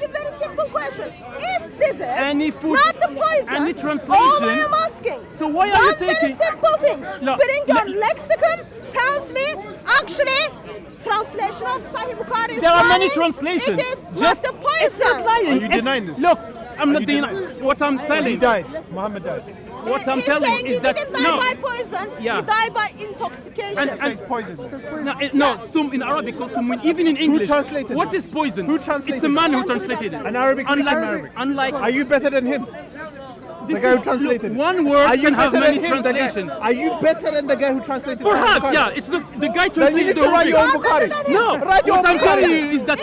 asking a very simple question. If this is Any food, not the poison, any translation. all I am asking. So why are you One very taking? simple thing. No, Bring your lexicon tells me actually translation of Sahih Bukhari is There are many lying. translations. It is Just not the it's not poison. lying. Are you It's- denying this? Look, I'm not you denying. What I'm He telling. died. Muhammad died. What I'm He's telling saying is he that didn't die no. by poison. Yeah. He died by intoxication. It's poison. No, sum in Arabic or sum even in English. translated What it? is poison? Who translated It's a man who translated it. An Arabic speaking Unlike, Arabic. Are unlike you better than him? this The guy who is- translated look, it. one word Are you can have better many than him? translations. Are you better than the guy who translated? Perhaps, Bukhari? yeah. It's the guy Then you need translated to the write your own Arabic. Bukhari. No, Write your what own I'm telling Bukhari. you is that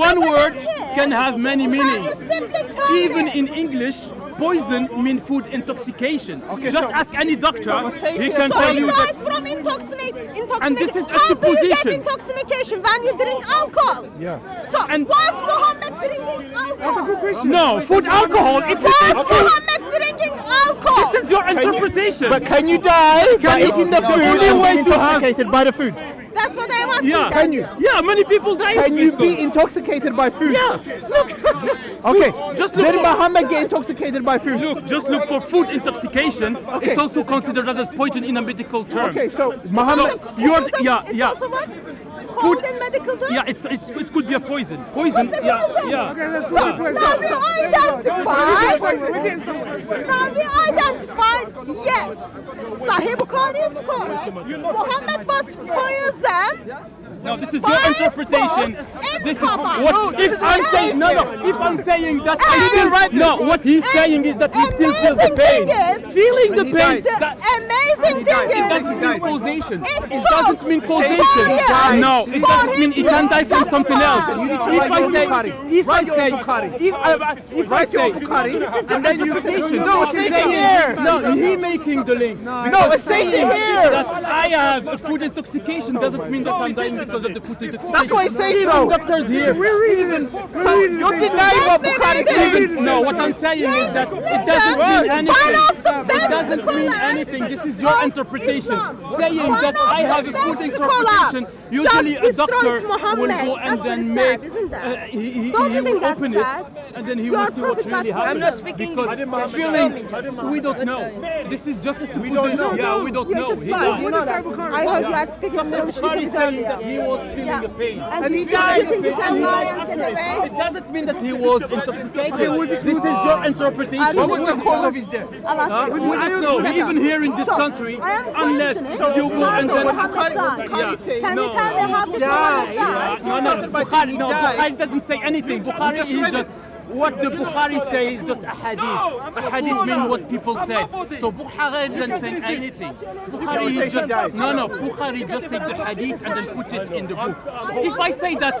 one word can have many Can you meanings. simply tell Even me? in English, poison means food intoxication. Okay, Just so- ask any doctor, say he here, can So tell he you that. died from intoxication. And this is a How do you get supposition. intoxication when you drink alcohol? Yeah. So And- was Muhammad drinking alcohol? That's a good question. No, food alcohol. If Was it is food, Muhammad drinking alcohol? this is your interpretation. But can you die by eating the food only and way being to have- intoxicated by the food? That's what I'm asking. Yeah. Can you? Yeah, many people die. Can of you it. be intoxicated by food? Yeah. Look. Okay. Just look Did for- Muhammad get intoxicated by food? Look, just look for food intoxication. It's also considered as poison in a medical term. Okay, so Muhammad. So you're It's also- yeah it's yeah also what? Called in medical terms? yeah. It could be a poison. Poison. Could be Yeah poison. yeah. Okay, let's So put it now we identified. We're getting somewhere. Now we identified. Yes, Sahih Bukhari is correct. Muhammad was poisoned. No, this is your interpretation. This is what if I'm saying no. If I'm saying that I still no. What he's saying is that he still feels the pain. Feeling the pain. The That, amazing thing it is, doesn't mean causation. It It doesn't mean causation. years. No, it doesn't mean it can die from something else. You need to If write I your say, Bukhari. if I Write your say, Bukhari. if I Write your say, Bukhari, this is your and then you- interpretation. No, it says it here. No, he making the link. No, it says it here. That I have a food intoxication doesn't mean that I'm dying because of the food intoxication. That's what it says, Even though. doctors here. We're reading it. So you're denying what Bukhari said. Even, no, what I'm saying is that it doesn't mean anything. One of the It best doesn't mean scholars anything. This is your of interpretation. Islam. Saying One that of I the have a food best interpretation. scholars Usually a just doctor destroys will Muhammad. go and That's then very make. sad, isn't that? He Don't you will think that's open it sad? and then he Your will see what prophet really got happened. I'm not speaking Because English. feeling, we don't know. This is just a supposition. Yeah, we don't You're know. just He lying. died. You know that. I heard you are speaking Sahih English Bukhari little bit saying earlier. that he was feeling the pain. And he you died. think you can lie and get away? It doesn't mean that he was intoxicated. This is your interpretation. What was the cause of his death? I'll ask Huh? you. We don't know. Even here in this So, country, I am unless questioning. you go and So then. what Bukhari Yeah. says, Can you No. tell me how this died. died? No, no, started by saying he no, died. Bukhari doesn't say anything. Bukhari just is read just what the Bukhari says is just a hadith. A hadith means what people say. So Bukhari doesn't say anything. Bukhari is just no. Bukhari just take the hadith and then put it in the book. If I say that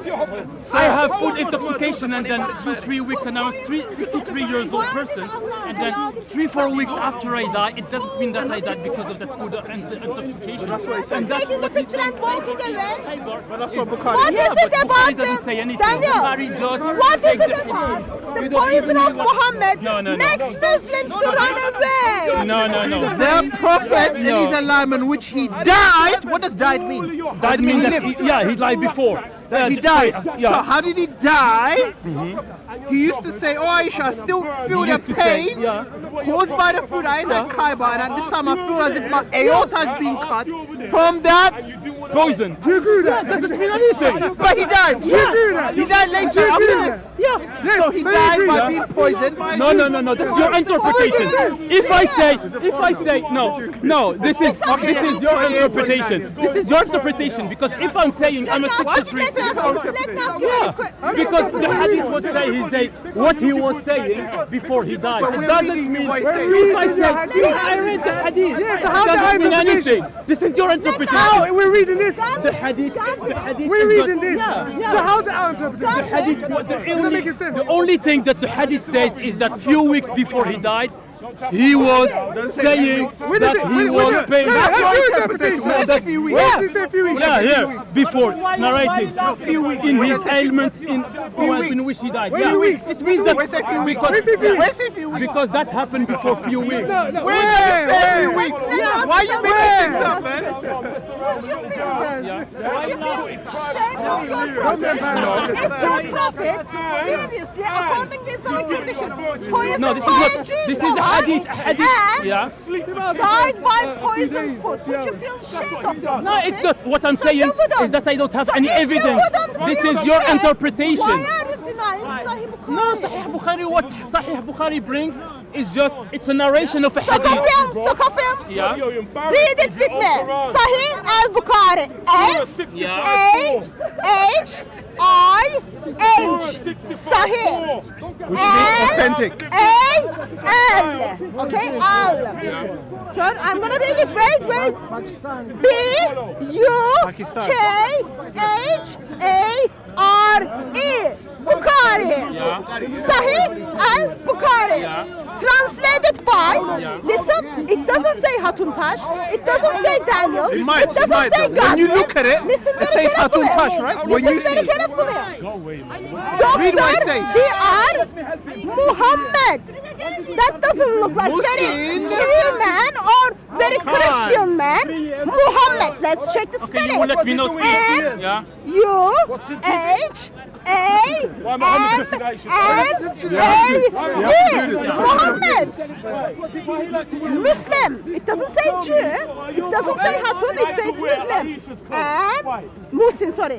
I have food intoxication and then 2-3 weeks and I'm a 63 years old person and then 3-4 weeks after I die, it doesn't mean that I died because of that food intoxication. That's what he said. And that's Taking the picture and walking away? But that's what Bukhari What Yeah, is it but about Bukhari doesn't the- say anything. Daniel, Bukhari just what is takes it the about? hadith. The We don't poison even of know what- Muhammad No, no, no. makes Muslims to run away. No. The prophet and No. his alignment, which he died. What does died mean? That means that lived. he died before. He died. Yeah. So how did he die? He used to say, "Oh Aisha, I still feel He the used to say, pain yeah. caused by the food I ate at Kaiba, and at this time I feel as if my aorta is being cut from that." Poison. Do you agree with that? Doesn't mean anything. But he died. Do you agree with that? He died later Do you agree after with this. Yeah. So he so you died agree by that? being poisoned. No. That's your interpretation. If I say no, this is your interpretation. This is your interpretation because if I'm saying I'm a 63. Let me ask you very quick. Because the hadith would say what he was saying before he died. But It we're doesn't reading mean what he if says. I say I read the hadith. Yeah, so it how's the doesn't mean interpretation? anything. This is your interpretation. How? We're reading this. The hadith. We're is reading this. Yeah. So how's it our interpretation? The hadith, Doesn't make sense. the only thing that the hadith says is that few weeks before he died, He was saying that he was paying. That's your interpretation. No, that's Few weeks. Where does it say few weeks? Yeah, before narrating Few weeks. in his ailments in which he died. Few weeks. It means that Where's a few weeks? because, Where's a few weeks? because that happened before few weeks. Where does it say few weeks? Why are you making things up, man? Would you feel? Would you feel shame of your prophet? If your prophet, seriously, according to Islamic tradition, poisoned No, this is by not. a Jewish This is a woman hadith. and Yeah. died by poisoned food, would you feel ashamed of your No, it's not. What I'm So saying you wouldn't. is that I don't have So any if you evidence. wouldn't This feel is your ashamed, interpretation. Why are you denying Sahih Bukhari? No, Sahih Bukhari. What Sahih Bukhari brings is just it's a narration of a hadith. Soccer films. Yeah. Read it with me. Sahih al-Bukhari. S-H-I-H. Sahih. Authentic. A-L. Okay, Al. Sir, I'm gonna read it. Wait. B-U-K-H-A-R-E. Bukhari. Sahih al-Bukhari. Translated by, listen, it doesn't say Hatuntash, it doesn't say Daniel, It might, it doesn't say God. When you look at it, listen it very says carefully. Hatuntash, right? When you Listen see very it. carefully. Read what it says. Dr. Muhammad. That doesn't look like very Musin. Jew man or very Christian man. Muhammad. Let's check the Okay, spelling. you will let me know spelling. Yeah. Muhammad. Muslim. It doesn't say Jew. It doesn't say Hatun. It says Muslim. Musin, sorry.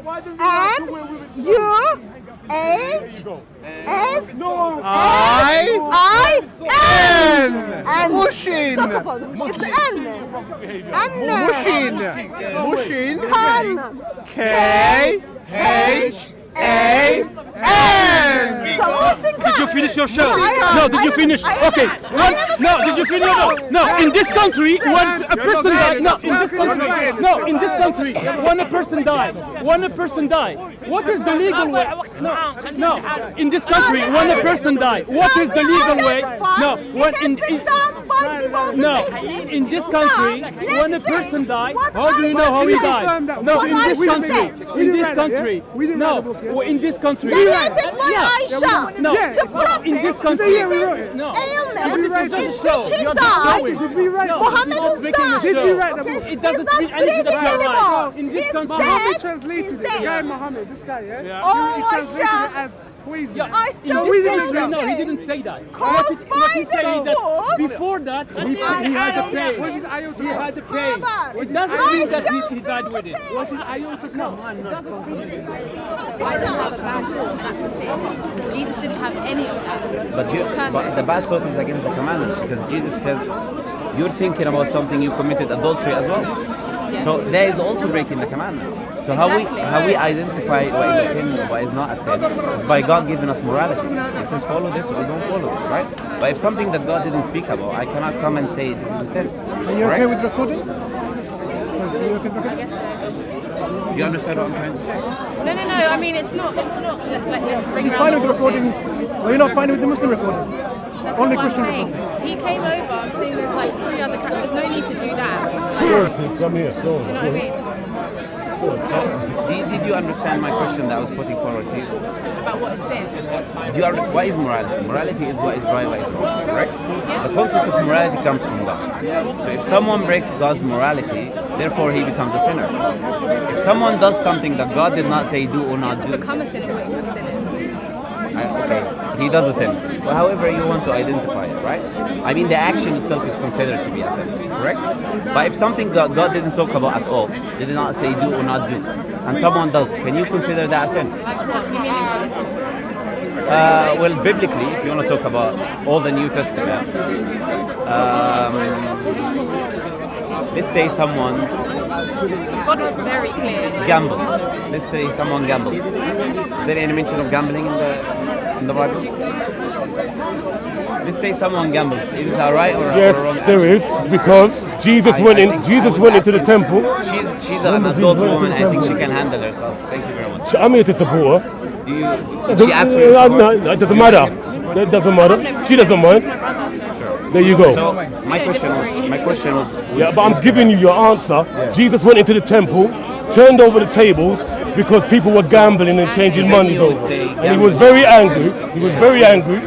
M-U-H-S-I-N. Mushin. Soccer. It's N. Mushin. Khan. K-H-A-N. So Musin Khan. Did you finish your show? No, No, did you finish? Okay. No, did you finish? No, in this country, when a person died. No, in this country, when a person died. What is the legal way? No, in this country, when a person died, what is the legal way? No, when in this country, when a person died, how do you know how he died? No, in this country, no, in this country. Narrated by Aisha. No, The Prophet. in this country. In this No. ailment, This is just a show. in which he You're just died, showing. Did we write No, Muhammad it's not is making a died. Did we show. write the Okay? book? It doesn't He's mean not anything breathing about anymore. right. In this He's country, dead. Muhammad translated He's it. The guy dead. Muhammad, this guy, yeah? Yeah. Oh, He translated Aisha. it as poison. Yeah, I in still this feel country, no, he okay. didn't say that. Caused What by he the said is that book. before that, he had a pain. Was his iota? He had a pain. Father, It doesn't I mean that still he died feel with the it. pain. Was his iota come? Jesus didn't have any of that. But the bad thought is against the commandments because Jesus says you're thinking about something you committed adultery as well. So there is also breaking the commandment. So how we identify what is a sin or what is not a sin is by God giving us morality. He says follow this or don't follow this, right? But if something that God didn't speak about, I cannot come and say this is a sin. Are you okay with recording? Do you understand what I'm trying to say? No. I mean, it's not like let's bring She's down fine with the all recordings. sins. Well, you're not fine with the Muslim recording. That's Only not what I'm Christian saying. recording. He came over. I'm saying there's like 3 other characters. There's no need to do that. Like, Come here. do you know what I mean? Did you understand my question that I was putting forward to you? About what is sin. What is morality? Morality is what is right, what is wrong, right? The concept of morality comes from God. So if someone breaks God's morality, therefore he becomes a sinner. If someone does something that God did not say do or not Doesn't do, become a sin what your sin is. okay, he does a sin. But however you want to identify it, right? I mean, the action itself is considered to be a sin, correct? But if something that God didn't talk about at all, they did not say do or not do, and someone does, can you consider that a sin? Like what? Give me an example. Well, biblically, if you want to talk about all the New Testament, let's say someone God was very clear. Like, gamble. Let's say someone gambles. Is there any mention of gambling in the Bible? Let's say someone gambles. Is it right or Yes, or wrong? there is, because Jesus went into the temple. She's an adult woman. I think she can handle herself. Thank you very much. I'm here to support her. Did she ask for your support? No, it doesn't matter. That doesn't matter. She doesn't mind. my brother, so. There you go. So my question was. Yeah, but I'm giving you your answer. Jesus went into the temple, turned over the tables because people were gambling and changing money over. And he was very angry. He was very angry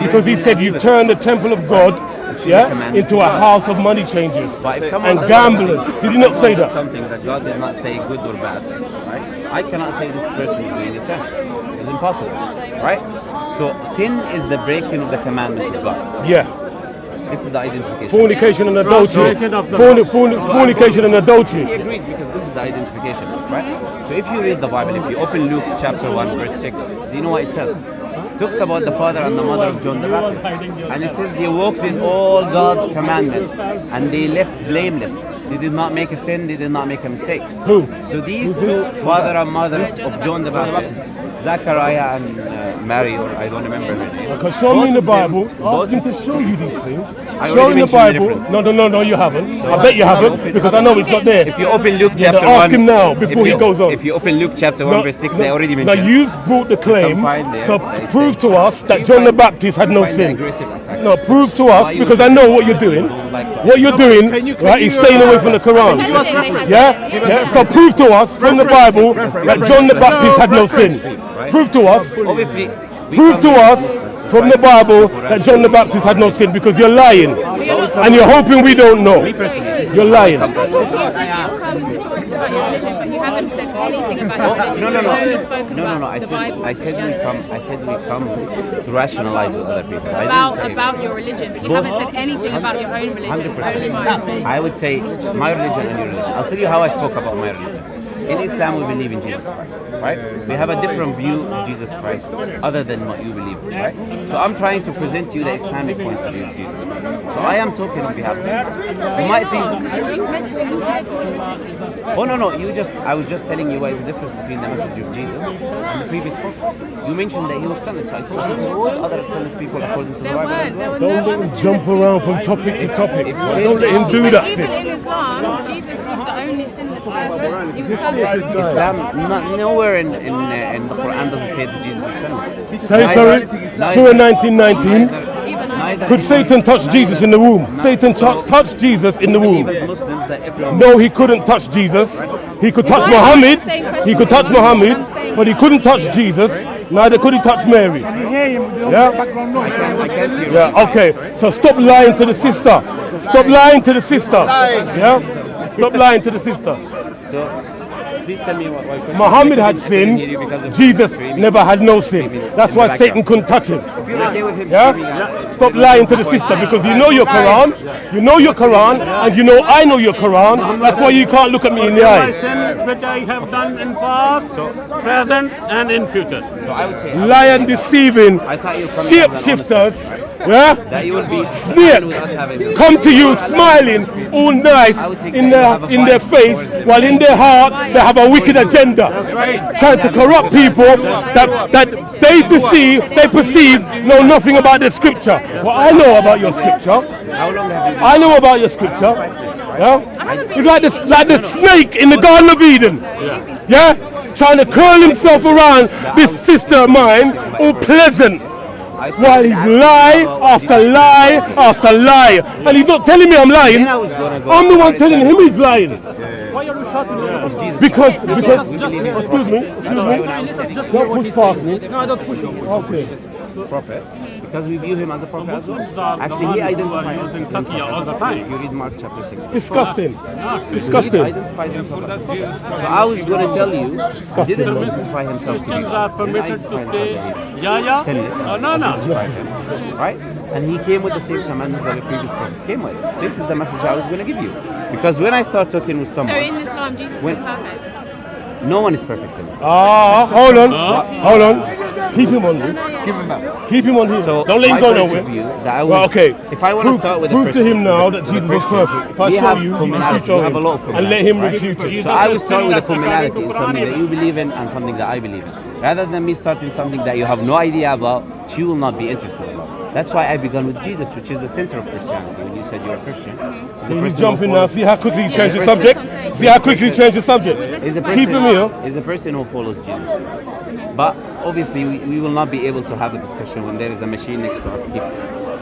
because he said, "You've turned the temple of God, into a house of money changers and gamblers." Did he not say that? Something that God did not say good or bad, right? I cannot say this person is doing sin. It's impossible, right? So sin is the breaking of the commandment of God. Yeah. This is the identification. Fornication and adultery. Fornication and adultery. He agrees because this is the identification, right? So if you read the Bible, if you open Luke chapter 1 verse 6, do you know what it says? It talks about the father and the mother of John the Baptist. And it says they walked in all God's commandments and they left blameless. They did not make a sin, they did not make a mistake. Who? So these two, father and mother of John the Baptist, Zachariah and Mary, or I don't remember her name. Because show me in the Bible, ask him to show you these things. Show already in the mentioned the Bible. difference. No, you haven't. I bet you haven't, because I know it's not there. If you open Luke chapter 1, ask him now before he goes on. If you open Luke chapter 1 verse 6, they already Now mentioned. you've brought the claim, so that prove it's to us that John the Baptist had no Find the sin. aggressive attack. No, prove to us, because I know what you're doing. What you're doing, right, is staying away from the Quran. Yeah? So prove to us from the Bible that John the Baptist had no sin. Prove to us. Obviously, Prove to us from the Bible that John the Baptist had no sin, because you're lying. And you're hoping we don't know. You're lying. You come to talk about your religion, but you haven't said anything about your religion. No. I said we come to rationalize with other people. About your religion, but you haven't said anything about your own religion. 100%. Only mine. I would say my religion and your religion. I'll tell you how I spoke about my religion. In Islam, we believe in Jesus Christ, right? We have a different view of Jesus Christ other than what you believe in, right? So I'm trying to present you the Islamic point of view of Jesus Christ. So I am talking on behalf of Islam. You might think, oh no, I was just telling you what is the difference between the message of Jesus and the previous prophets. You mentioned that he was sinless, so I told you there was other sinless people according to the Bible as well. Don't let him jump around from topic to topic. Don't let him do that. Even in Islam, Jesus was the only sinless person. He was perfect. Islam, nowhere in the Quran does it say that Jesus is sinless. Sorry, Surah 1919. Could Satan touch Jesus in the womb? Satan touched Jesus in the womb. No, he couldn't touch Jesus. He could touch Muhammad. He could touch Muhammad, but he couldn't touch Jesus. Neither could he touch Mary. Yeah? Yeah, okay. So stop lying to the sister. Stop lying to the sister. Yeah? Stop lying to the sister. So, please tell me why Muhammad had sin, Jesus never had no sin. That's why Satan couldn't touch him. Yeah? Stop lying to the sister, because you know your Quran, and you know I know your Quran. That's why you can't look at me in the eye. Sin which I have done in past, present, and in future. So I would say, lying, deceiving, shapeshifters, yeah? that you will be Snake come to you smiling, all nice in their face, while in their heart they have a wicked agenda, trying to corrupt people that they perceive know nothing about the scripture. Well, I know about your scripture. I know about your scripture. Yeah? It's like the snake in the Garden of Eden. Yeah? Trying to curl himself around this sister of mine, all pleasant, while he's lie after lie after lie. And he's not telling me I'm lying. I'm the one telling him he's lying. Why are you shouting at me? Because, excuse me, don't push past me. No, I don't push you. Okay. prophet, because we view him as a prophet as well. Actually, he identifies himself as a prophet. If you read Mark chapter 6. Disgusting. He Disgusting. identifies himself as a prophet. So I was going to tell you, he didn't identify himself to be. Christians are permitted to say, yeah, sinless. no. Right? And he came with the same commandments that the previous prophets came with. This is the message I was going to give you. Because when I start talking with someone... So in Islam, Jesus is perfect? No one is perfect in Islam. Hold on. Keep him on this. Keep him on here. So don't let him go nowhere. Well, okay. If I want to start with prove to him now that Jesus is perfect. If I show you, you refute him and let him refute it. So I will start with a commonality in something that you believe in and something that I believe in. Rather than me starting something that you have no idea about, you will not be interested in. That's why I began with Jesus, which is the center of Christianity. When you said you're a Christian, so he's jumping now. See how quickly he changed the subject. See how quickly he changed the subject. Is a Keep him here. Is a person who follows Jesus Christ. But obviously we will not be able to have a discussion when there is a machine next to us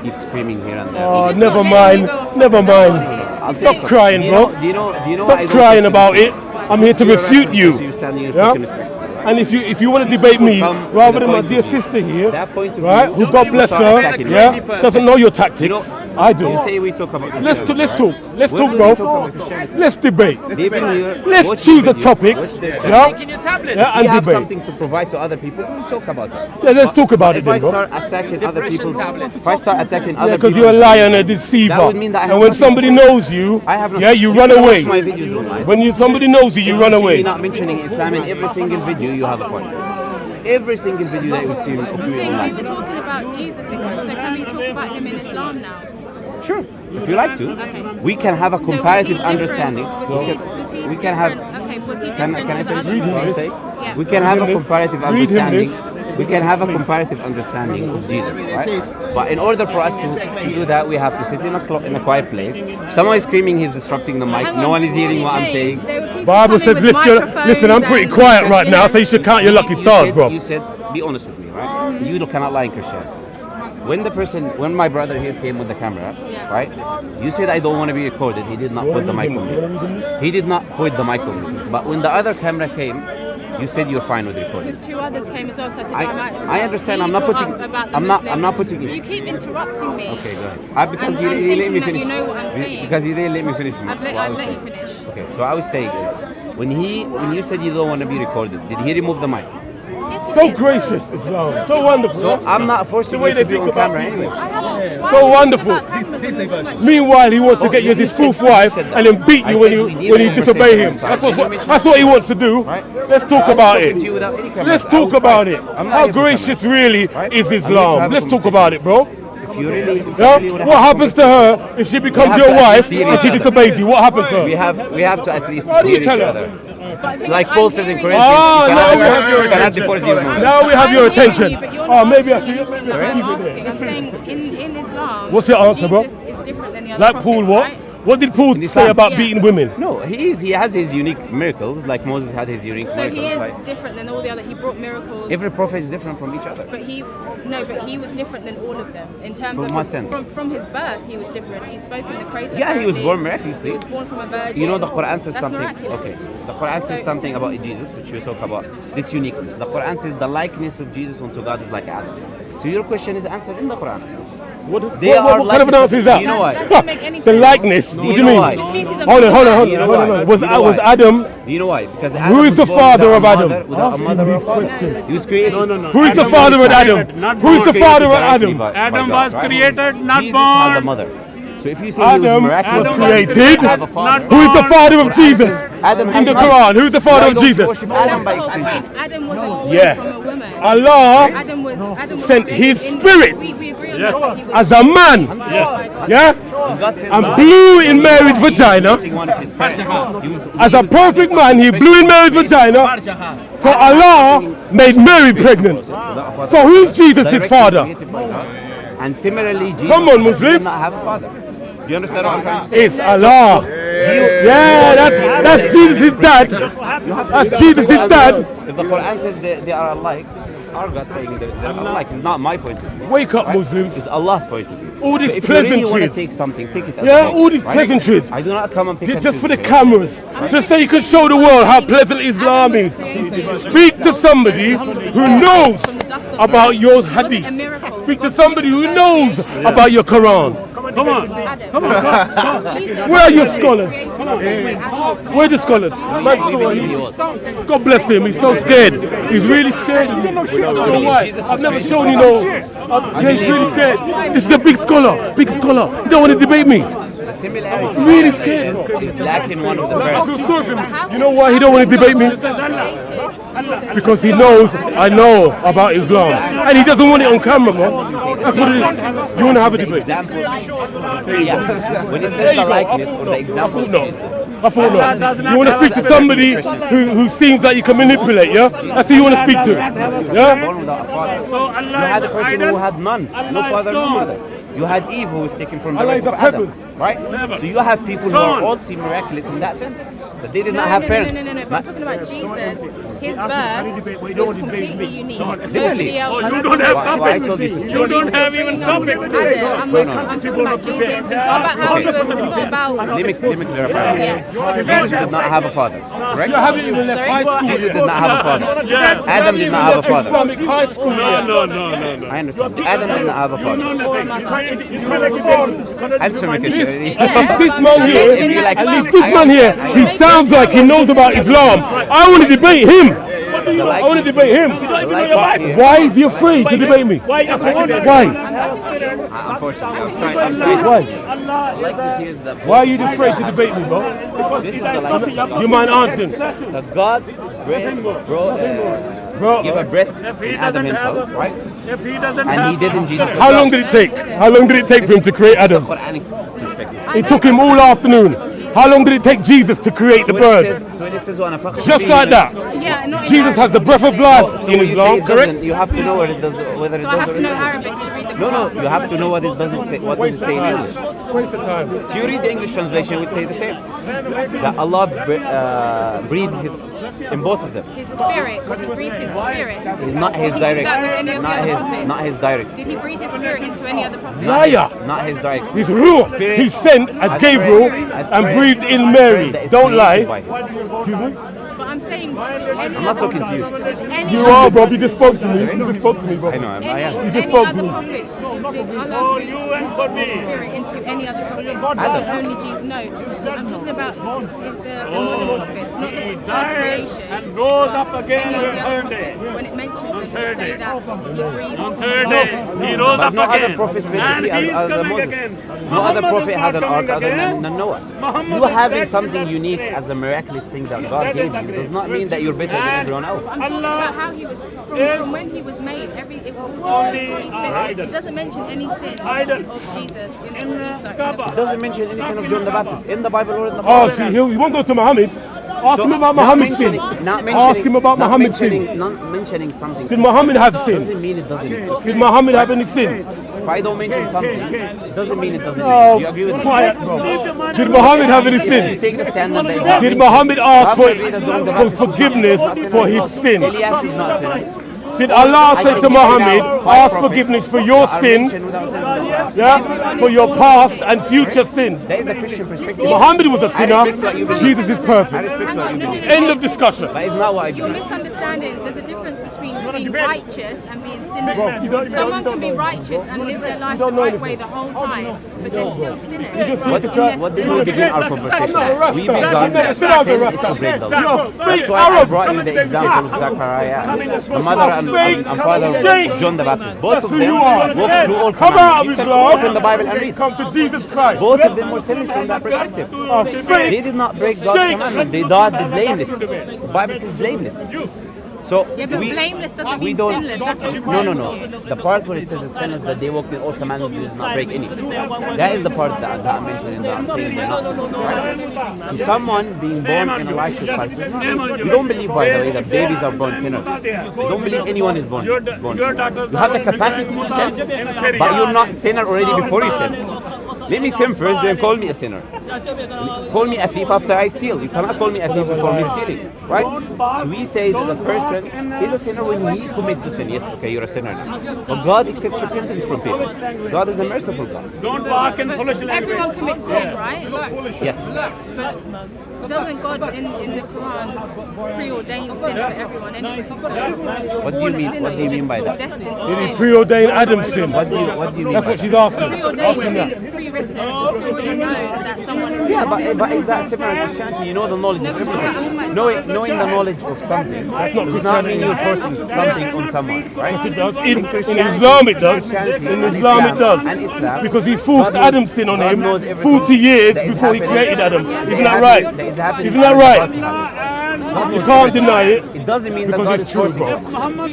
keep screaming here and there. Oh, never mind. Never mind. Stop crying, bro. Do you know Stop crying about it. I'm here to refute you. So you're standing here Yeah? talking respectfully. And if you want to debate me, rather than my dear sister here, That point of right, view, who God bless start her, attacking me. yeah, doesn't know your tactics. You know, I do. You say we talk about Let's Christianity, talk. right? Let's When talk, we bro. talk about Christianity, Let's debate. they've been here, Let's watch choose the a videos, topic. watch their Yeah, channels. yeah, We and have debate. something to provide to other people. We'll talk about it. Yeah, let's talk about it If I then, bro. start attacking other people, if I start attacking Yeah, other because people, you're a liar and a deceiver. that would mean that I have And when nothing somebody to- knows you, I have yeah, you can run watch away. my videos online. When somebody knows you, you run see me away. not mentioning Islam in every single video, you have a point. Every single video that you see of I'm me saying we online. were talking about Jesus, so can we talk about him in Islam now? Sure, if you like to, Okay. we can have a So was he comparative different- understanding. Was he We can have. different- Okay, was he Can different I to the finish other what I'm prophets? saying? Yeah. We can have a Read him comparative this. Read him understanding. this. We can have a comparative understanding of Jesus, right? But in order for us to do that, we have to sit in a quiet place. If someone is screaming, he's disrupting the mic. Hang No on, one is before hearing he what I'm came, saying. there were people Bible coming says, with listen, I'm pretty microphones quiet and, right you now, know, so you should count your lucky stars, bro. You said, be honest with me, right? You cannot lie in Christianity. When my brother here came with the camera, Yeah. right? You said I don't want to be recorded. He did not put the mic on me. He did not put the mic on me. But when the other camera came, you said you're fine with recording. Because two others came as well, so I said I- I might as well. I understand, He I'm not brought putting- up about the I'm not Muslim. putting it- You keep interrupting me. Okay, go ahead. Because And you I'm didn't let me thinking that finish. you know what I'm saying. Because you didn't let me finish. I've let you finish. Okay, so I was saying is, when you said you don't want to be recorded, did he remove the mic? Yes, he So did. gracious, Islam. So wonderful. So I'm not forcing The way you they to be think on about camera people. anyway. I haven't- why So are you wonderful. talking about cameras when there's so much- Meanwhile, he wants to get you as his fourth wife and then beat you when you disobey him. That's what he wants to do. Let's talk about it. Let's talk about it. How gracious really is Islam? Let's talk about it, bro. If you really, Yeah? What happens to her if she becomes your wife and she disobeys you? What happens to her? We have to at least How do you hear each tell her? other. But the thing Like is, Paul I'm says in hearing Corinthians, Oh, you now cannot we have your cannot attention. divorce your woman. Now we have your I'm hearing attention. you, but you're Oh, not maybe I answering should. the question that I'm asking. I'm saying in Islam, What's your answer, bro? Jesus is different than the other Like prophets, Paul, what? right? What did Paul In say Islam? about Yeah. beating women? No, he has his unique miracles, like Moses had his unique So miracles. he is like, different than all the other. He brought miracles. every prophet is different from each other. But he was different than all of them in terms From of what sense? From his birth. He was different. He spoke in the cradle. Yeah, he was apparently. born miraculously. He was born from a virgin. You know, the Quran says That's something. miraculous. Okay, the Quran says So- something about Jesus, which we talk about. This uniqueness. The Quran says the likeness of Jesus unto God is like Adam. So your question is answered in the Quran. What They are kind of an answer is that? You know why? That doesn't make any The sense. likeness. What do you know mean? why? It just means he's a Hold on, hold on, man. hold You on, know hold on. why? hold on. Was You know was why? Adam? Do you know why? Because Who is was the born father without of a Adam? mother- Without a Asking mother or these father. questions. He was created. Who is the father of Adam? Who is the father of Adam? Adam was created, not Jesus had a born. mother. So if you say he was Adam miraculous, was he created. didn't have a father. Who is the father of Jesus? Adam In the has Quran, who is the father Why of don't you Jesus? worship That's Adam by the whole extension. point. Adam wasn't born Yeah. from a woman. Allah Adam was sent created his in- spirit We agree on that. He was as a man, yeah, God says and God blew in Mary's vagina. using one of his parents. He was- As a perfect man, he blew in Mary's vagina. So Allah made Mary pregnant. So who's Jesus' directly father? created by God. And similarly, Jesus Come on, did Muslims. not have a father. Do you understand what I'm trying to say? It's Allah. Yeah, that's Jesus' dad. That's Jesus' dad. If the Quran says they are alike, our God saying they're alike. It's not my point of view. Wake up, Muslims. It's Allah's point of view. All these So if you really want to pleasantries. take something, take it as Yeah, it is, all these right? pleasantries. I do not come and pick and Just for the choose, cameras. Just so you can show the world how pleasant Islam is. Speak to somebody who knows about your hadith. Speak to somebody who knows about your Quran. Come on. Come on. Where are your scholars? Where are the scholars? Man, God bless him. He's so scared. He's really scared. You know why? I've never shown you no. Yeah, he's really scared. This is a big scholar. Big scholar. You don't want to debate me. The similarity Really scared. is lacking one of the I feel verses. sorry for him. You know why he don't want to debate me? Because he knows I know about Islam. And he doesn't want it on camera, man. That's what it is. You want to have a debate? Example, yeah. When it There says you the go. I likeness thought or no. the example, No. I thought no. You want to speak to somebody who seems like you can manipulate, yeah? That's who you want to speak to. Yeah? born without a father. So Allah You had a is person idol. who had none, no Allah is father, no stone. mother. You had Eve who was taken from the Allah rib is of a Adam, pebble. right? So you have people who are also miraculous in that sense, that they did not have parents. No. But I'm talking about Jesus. His birth was completely unique. Definitely. Nobody else. Oh, you don't have Why I puppets. told you, sister. You don't have even something. I'm talking about Jesus. It's not about how he was. It's not about. Let me clarify. Yeah. Jesus did not have a father, correct? You haven't even left high school Jesus yet. did not have a father. Yeah. Adam did not have a father. Islamic high school yet. No. I understand. Adam did not have a father. Answer me, Kashiri. At least this man here, If you like- at least this man here, he sounds like he knows about Islam. I want to debate him. I want to debate him. Why is he afraid to debate me? Why? Unfortunately, I'm trying. Why? Like this here is that. Why are you afraid to debate me, bro? This is the like. Do you mind answering? That God give a breath in Adam himself, right? If he doesn't And he have did in Jesus. as How well. long did it take? How long did it take for him to create Adam? Quranic perspective. It took him all afternoon. How long did it take Jesus to create the bird? So when it says وَنَفَخْنَا Just فِيهِ like that. Yeah, not in Jesus has the Arabic. breath of life So in when you say Islam, it correct? doesn't, you have to know what it does, whether it So I does have or to it know doesn't. Arabic to read the No, Quran. you have to know what it doesn't say. What does it say in English? Waste of time. If you read the English translation, it would say the same. That Allah breathed His in both of them. His spirit. Did he breathe his spirit? Not His Did he do direct. that with any of the other prophets? Not His direct. Did he breathe his spirit into any other prophet? Liar. Not His direct. His ruh. He sent as Gabriel and breathed in Mary. Don't lie. Excuse me? But I'm saying, I'm not talking to you. You are, bro. You just spoke to me. You just spoke to me, bro. I know. I am. You just any spoke other to me. prophets, did Allah breathe his spirit into any other prophet? Only Jesus. No, I'm talking about the modern prophets, not the past creation. and rose up again Any on of the the other third day. prophets, when it mentions them, it third say day. that he breathed On third day, he rose But up no other again. prophets went to And see he's other than coming Moses. again. No other Muhammad prophet is had not an ark coming other again. than Noah. Muhammad You is having back something to unique today. as a miraculous thing that God gave you does not mean that you're better than everyone else. I'm talking about how he was from when he was made. It was all different. It doesn't mention any sin of Jesus in Isa. It doesn't mention any sin of John the Baptist in the Bible or in the Oh, Bible. see, you won't go to Muhammad. Ask him about not Muhammad's sin. Ask him about Muhammad's sin. Not mentioning something. Did Muhammad have sin? Doesn't mean it doesn't exist. Did Muhammad have any sin? If I don't mention something, it doesn't mean it doesn't Oh, exist. Do you agree with me? quiet, bro. Did Muhammad have any You sin? take the stand on that. Did Muhammad ask for forgiveness for his sin? Elias is not sinning. Did Allah say to Muhammad, ask forgiveness for your sin, yeah, for your past and future sin? That is a Christian perspective. Muhammad was a sinner, Jesus is I perfect. respect what you believe. End of discussion. That is not what I You're believe. misunderstanding. There's a difference between being righteous and being Bro, sinless. you don't Someone know can be anything. righteous and live their life the don't know right anything. way the whole time, but they're still sinners. You just What need to try. did we begin our conversation? I'm not a Rasta. We began Sit down, that sit down, sin is Rasta. to break the You're law. a fake That's why I Arab. brought you the example of Zachariah, the mother and father of John the Baptist. Both That's of who them you are. walked through all Come out of commandments. You can Islam. open the Bible and read. Come to Jesus Christ. Both of them were sinless from that perspective. Fake. They did not break God's commandment. They died blameless. The Bible says blameless. So Yeah, but blameless doesn't we mean don't. sinless. That's what I'm No, no, saying no. to you. The part where it says it's sinless that they walked in all commandments, they did not break any. That is the part that I'm mentioning. That I'm saying they're not sinless. Right? So someone being born in a righteous life, we don't believe, by the way, that babies are born sinners. We don't believe anyone is born. Your daughters You have the capacity to sin, but you're not sinner already before you sin. Let me sin first, then call me a sinner. Call me a thief after I steal. You cannot call me a thief before me stealing, right? So we say that the person is a sinner when he commits the sin. Yes, okay, you're a sinner now. But God accepts repentance from people. God is a merciful God. Don't walk in foolish language. Everyone commits sin, right? Yes. But doesn't God in the Quran preordain sin for everyone anyway? So What do you mean? What do you mean by that? Destined to Did he sin. preordain Adam's sin? What do you mean That's by what that? she's asking. Preordained Ask him sin, that. it's pre-written. It's already known that someone is Yeah, going to sin. but is that similar to Christianity? You know the knowledge of everything. Knowing the knowledge of something does not mean you're forcing something on someone, right? Yes, it does. In Islam it does. In Islam it does. And Islam, Because he forced God knows- Adam's sin on God him knows everything 40 years that is before he happening. created Adam. That Isn't is that happening- right? that is happening Isn't that for right? God to happen. God You knows can't everything. deny it. It doesn't mean that Because God it's is true, forcing bro. it.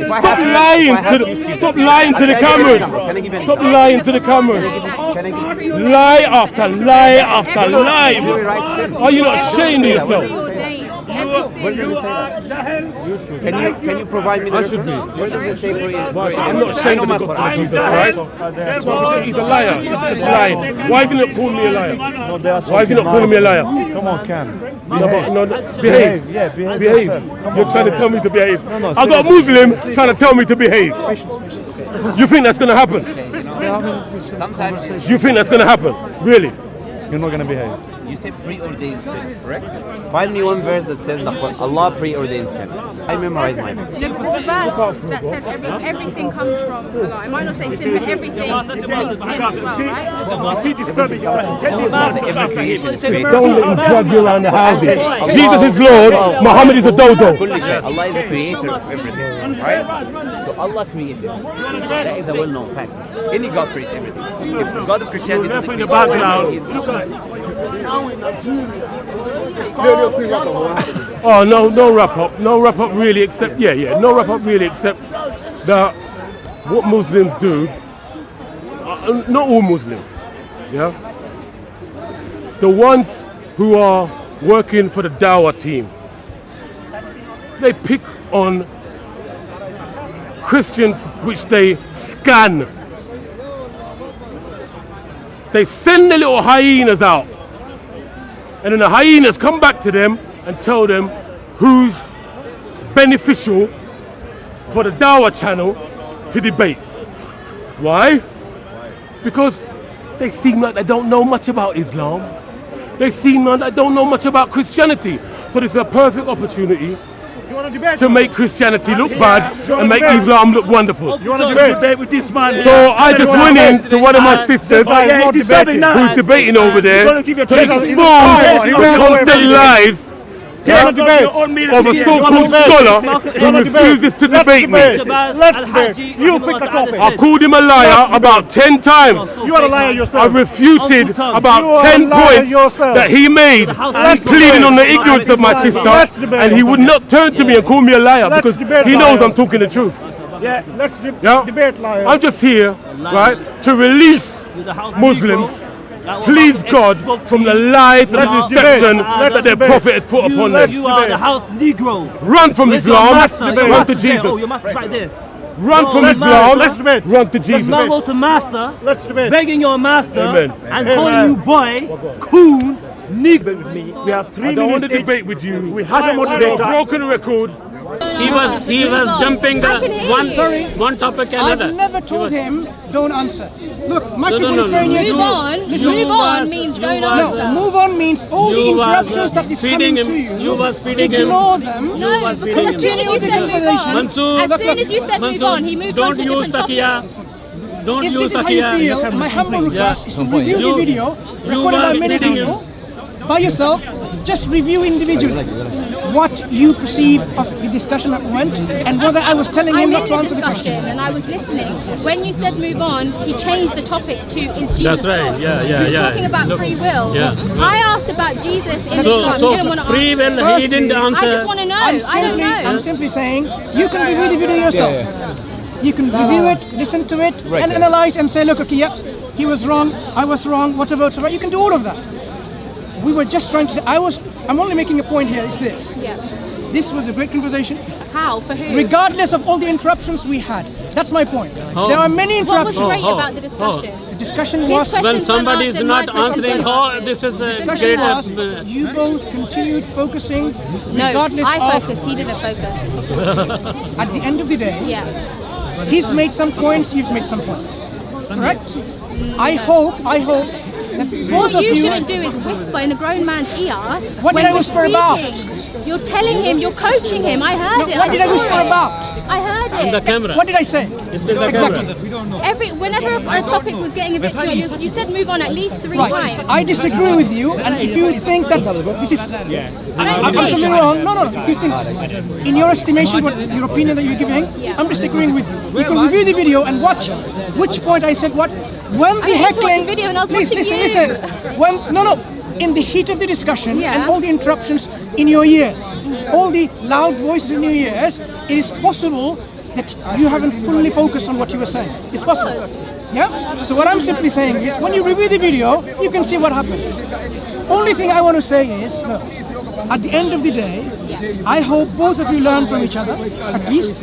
If I Stop have to- lying if I to have the to- stop lying to the Can I give you an cameras. example? Can I give you an Stop example? lying to the cameras. Can I give you Lie after lie after lie. You're right, sin. Are you not ashamed of yourself? Preordained. You Where does it say that? Can you provide me the I should be. Where does it say I'm not ashamed of the gospel of Jesus Christ. He's a liar. He's just lying. Why did you not call me a liar? Why did you not call me a liar? Come on, Ken. Behave. Yeah, Behave. You're trying to tell me to behave. I got a Muslim trying to tell me to behave. You think that's going to happen? Sometimes You think that's going to happen? Really? You're not going to behave. you say preordained sin, correct? Find me one verse that says that Allah preordained sin. I memorize mine. No, but there's a verse that says everything comes from Allah. It might not say sin, but everything is sin as well, right? I see disturbing. Everything Don't let him drag you around the houses. Jesus is Lord, Muhammad is a dodo. Allah is the creator of everything, right? So Allah created. That is a well-known fact. Any God creates everything. If the God of Christianity doesn't create everything, Oh no wrap up. No wrap up really except no wrap up really except that what Muslims do, not all Muslims, yeah? The ones who are working for the Dawah team, they pick on Christians which they scan. They send the little hyenas out, and then the hyenas come back to them and tell them who's beneficial for the Dawah channel to debate. Why? Because they seem like they don't know much about Islam. They seem like they don't know much about Christianity. So this is a perfect opportunity to make Christianity look bad and make Islam look wonderful. You want to debate with this man? So I just went in to one of my sisters who's debating over there to expose the constant lies of a so-called scholar who refuses to debate me. You pick a topic. I've called him a liar about 10 times. You are a liar yourself. I've refuted about 10 points that he made, pleading on the ignorance of my sister, and he would not turn to me and call me a liar because he knows I'm talking the truth. Yeah, let's debate liar. I'm just here, right, to release Muslims, please God, from the lies and deception that their prophet has put upon them. You are the house Negro. Run from Islam, run to Jesus. Oh, your master's right there. Run from Islam, run to Jesus. Let's not go to master, Let's debate. begging your master Amen. and calling you boy, coon, Negro. We have 3 I don't want minutes to each. debate with you. We have a I've moderator. broken record. He was jumping one topic another. I've never told him don't answer. Look, microphone no, is very near to Move you. on. Listen, Move on means don't No, answer. move on means all the You was, interruptions that is feeding coming him. to you. You was feeding him. Ignore them. No, was because feeding as soon as you said move on, Mansoor, as soon as you said move on, he moved on to a different topic. Don't If use this is how you Takia. feel, my humble request is to review You- the video you recorded by was many feeding people by yourself. Just review individually what you perceive of the discussion that went and whether I was telling him I'm not in to the answer the discussion questions. and I was listening. When you said move on, he changed the topic to is Jesus That's right. God? Yeah, You were yeah. talking about Look, free will. yeah. I asked about Jesus in So, Islam. He didn't want to free answer. will, he didn't answer. I just want to know. I don't know. I'm simply saying you can review the video yourself. You can review it, listen to it, and analyze and say, look, okay, yes, he was wrong, I was wrong, whatever. You can do all of that. We were just trying to say, I'm only making a point here, is this. Yeah. This was a great conversation, How? For who? regardless of all the interruptions we had. That's my point. There are many What was interruptions. great about the discussion? The discussion His was, questions When weren't somebody is answered, not my questions answering, weren't how this is a discussion great. was you both continued focusing, No, regardless I of, focused. He didn't focus. at the end of the day, Yeah. he's made some points, you've made some points. Correct? I hope that both What of you you... shouldn't do is whisper in a grown man's ear. What when did I we're whisper about? speaking. You're telling him, you're coaching him. I heard No, it. what I did I saw whisper it. about? I heard In the it. camera. What did I say? It's in the Exactly. camera. Whenever a topic was getting a bit too, you said move on at least 3 Right. times. I disagree with you, and if you think that this is... I'm totally wrong. No. If you think, in your estimation, what your opinion that you're giving, I'm disagreeing with you. You can review the video and watch which point I said what. When the I didn't watch the heckling... video and I was Please, watching listen. you. When... No. In the heat of the discussion Yeah. and all the interruptions in your ears, all the loud voices in your ears, it is possible that you haven't fully focused on what you were saying. It's possible. Yeah? So what I'm simply saying is, when you review the video, you can see what happened. Only thing I want to say is, look, at the end of the day, I hope both of you learn from each other, at least.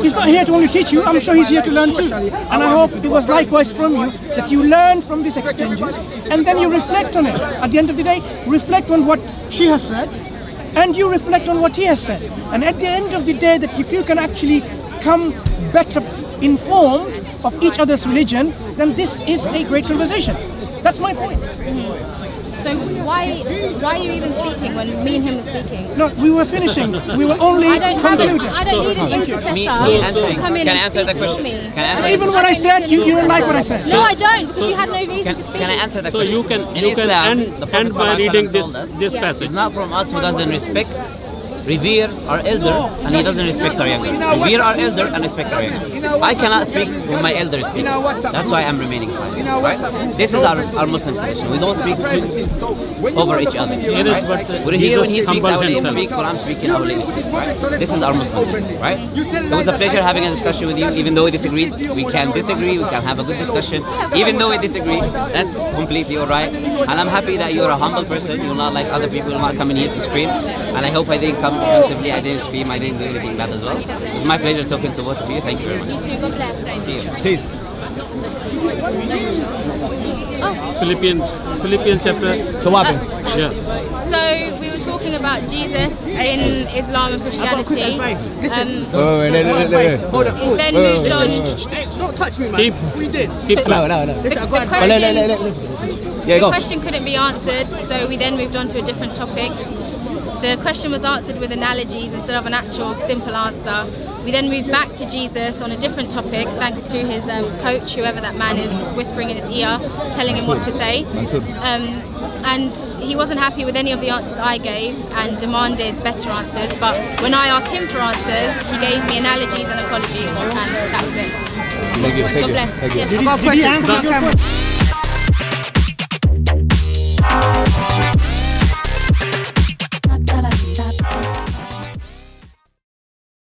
He's not here to only teach you, I'm sure he's here to learn too. And I hope it was likewise from you, that you learn from these exchanges, and then you reflect on it. At the end of the day, reflect on what she has said, and you reflect on what he has said. And at the end of the day, that if you can actually come better informed of each other's religion, then this is a great conversation. That's my point. So why are you even speaking when me and him were speaking? No, we were finishing. We were only concluding. I don't need an intercessor to come in and speak for me. Even what I said, you don't like what I said. No, I don't, because you had no reason to speak. Can I answer that So question? you can In end by reading this passage. It's not from us who doesn't respect, revere our elder, and he doesn't respect our younger. Revere our elder and respect our younger. I cannot speak when my elder is speaking. That's why I'm remaining silent. Right? This is our Muslim tradition. We don't speak over each other. Right? We're here when he speaks, I will let him speak. When I'm speaking, I will let you speak. Right? This is our Muslim tradition. Right? It was a pleasure having a discussion with you. Even though we disagreed, we can disagree. We can have a good discussion. Even though we disagree, that's completely alright. And I'm happy that you're a humble person. You're not like other people. You're not coming here to scream. And I hope I didn't come offensively. I didn't scream. I didn't do anything bad as well. It was my pleasure talking to both of you. Thank you very much. You too, God bless. See you. Peace. Philippians chapter. So what happened? Yeah. So we were talking about Jesus in Islam and Christianity. Wait. Then moved on. Don't touch me, man. We did. Keep No. The question couldn't be answered, so we then moved on to a different topic. The question was answered with analogies instead of an actual simple answer. We then moved back to Jesus on a different topic, thanks to his coach, whoever that man is, whispering in his ear, telling him what to say. And he wasn't happy with any of the answers I gave and demanded better answers. But when I asked him for answers, he gave me analogies and apologies, and that was it. Thank you. God bless. Yes. I've got a question.